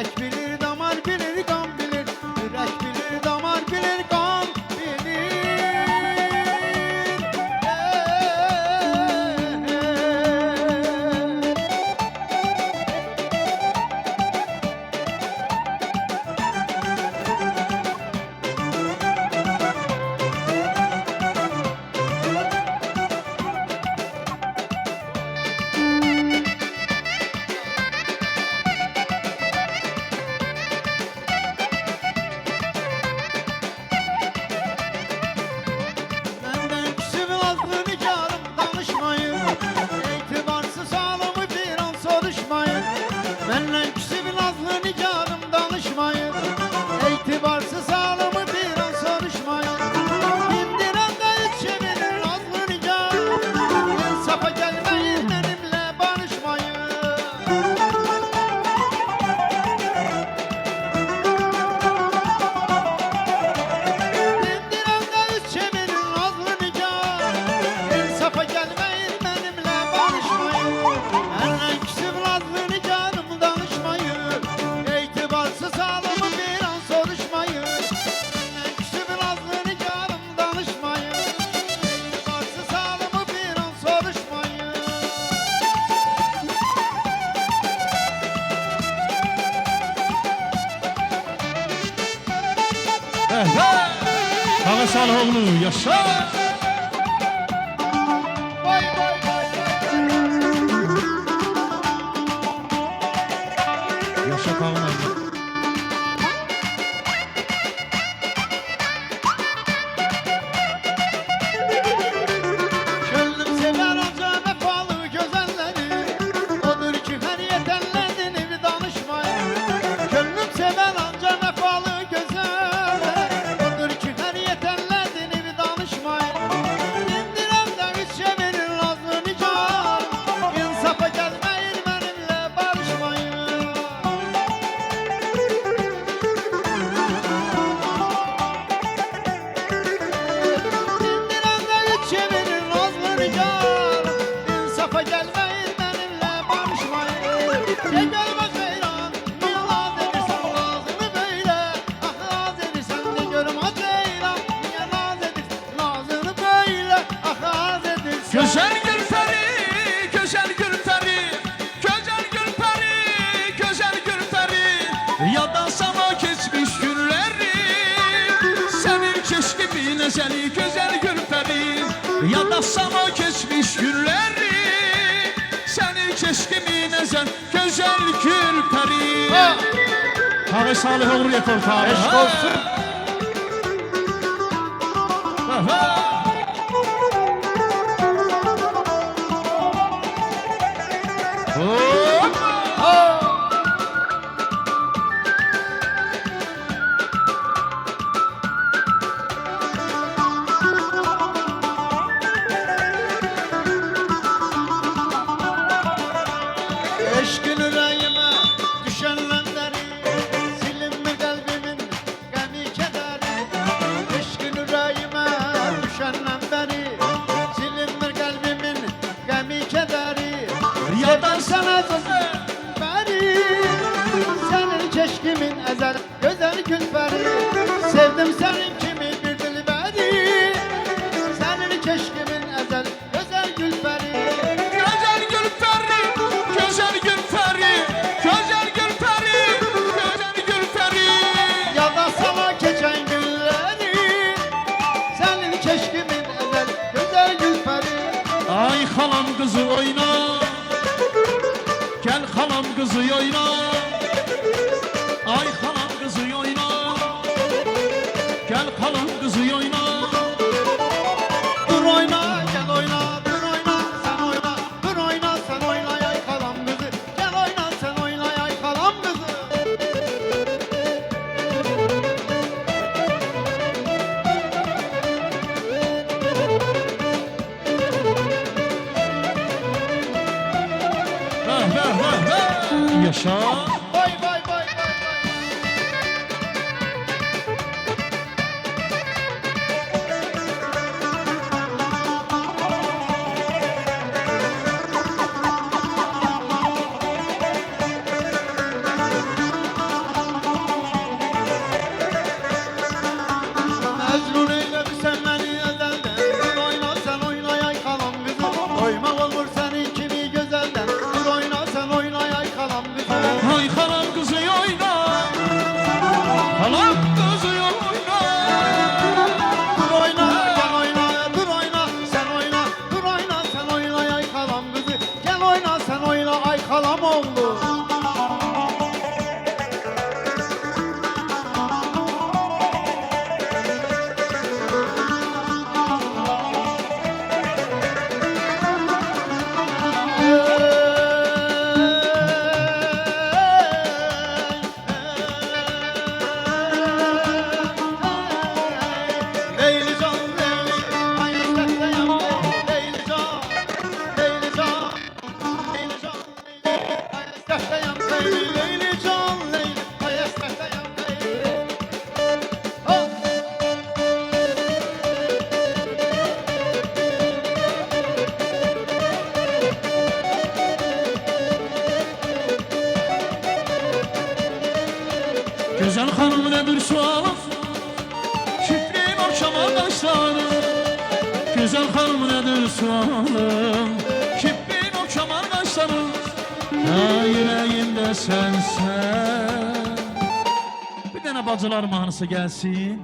Yürek bilir, damar bilir, kan bilir. Yürek bilir, damar bilir, kan bilir. Benden küsü nazlı nigarım danışmayın. İtibarsız sağlamı bir an soruşmayın. Benden küsü nazlı nigarım danışmayın. İtibarsız sağlamı bir an soruşmayın. Bindiren de hiç çevirir nazlı nigarım. İnsafa gelmeyin benimle barışmayın. Bindiren de hiç çevirir nazlı nigar. İnsafa gelmeyin benimle barışmayın. Benden küsüp nazlı nigarım danışmayın. İtibarsız sağlamı bir an soruşmayın. Benden küsüp nazlı nigarım danışmayın. İtibarsız sağlamı bir an soruşmayın. Ağa Salihoğlu yaşa. Vay vay vay. Yaşa Kağan. Gönlüm sever ancak vefalı güzelleri. Odur ki her yetenlerden evi danışmayın. Gönlüm sever ancak vefalı güzelleri. Odur ki her yetenlerden evi danışmayın. İndiren de hiç çevirir nazlı nigar. İnsafa gelmeyin benimle barışmayın. İndiren de hiç çevirir nazlı nigar. İnsafa gelmeyin benimle barışmayın. Gel bak ceylan, niye naz edirsen nazını böyle. Ah naz edirsen de görüm ha ceylan. Niye naz edirsen nazını böyle. Ah naz edirsen. Güzel Gülperi, güzel Gülperi, güzel Gülperi, güzel Gülperi. Yadan sana geçmiş günleri, senin keşkimin ezeli güzel Gülperi. Yadan sana geçmiş günleri, senin keşkimin ezel güzel Gülperi. Ha! Ağa Salihoğlu reportajı. Eşk olsun. Ha! Eşkın yüreğime düşenleri, silinme kalbimin gemi kederi. Eşkın yüreğime düşenleri, silinme kalbimin gemi kederi. Yadan Sana beri, senin keşkimin ezel güzel Gülperi. Sevdim senin kimi bir dilberi. Senin keşkimin ezel güzel Gülperi. Güzel Gülperi, güzel Gülperi, güzel Gülperi, güzel Gülperi. Ya da sana geçen günleri. Senin keşkimin ezel güzel Gülperi. Ay halam kızı oyna, gel halam kızı oyna. Ay halam kızı oyna, gel halam kızı oyna. Dur oyna, gel oyna, dur oyna, sen oyna. Dur oyna, sen oyna, yay kalan kızı. Gel oyna, sen oyna, yay kalan kızı. Yaşa. Vay vay vay vay vay. Güzel hanım nedir sualım? Şifreyin okşaman kaşlarım. Güzel hanım nedir sualım? Şifreyin okşaman kaşlarım. Ha yüreğimde sensen. Bir tane bacılar mahnısı gelsin.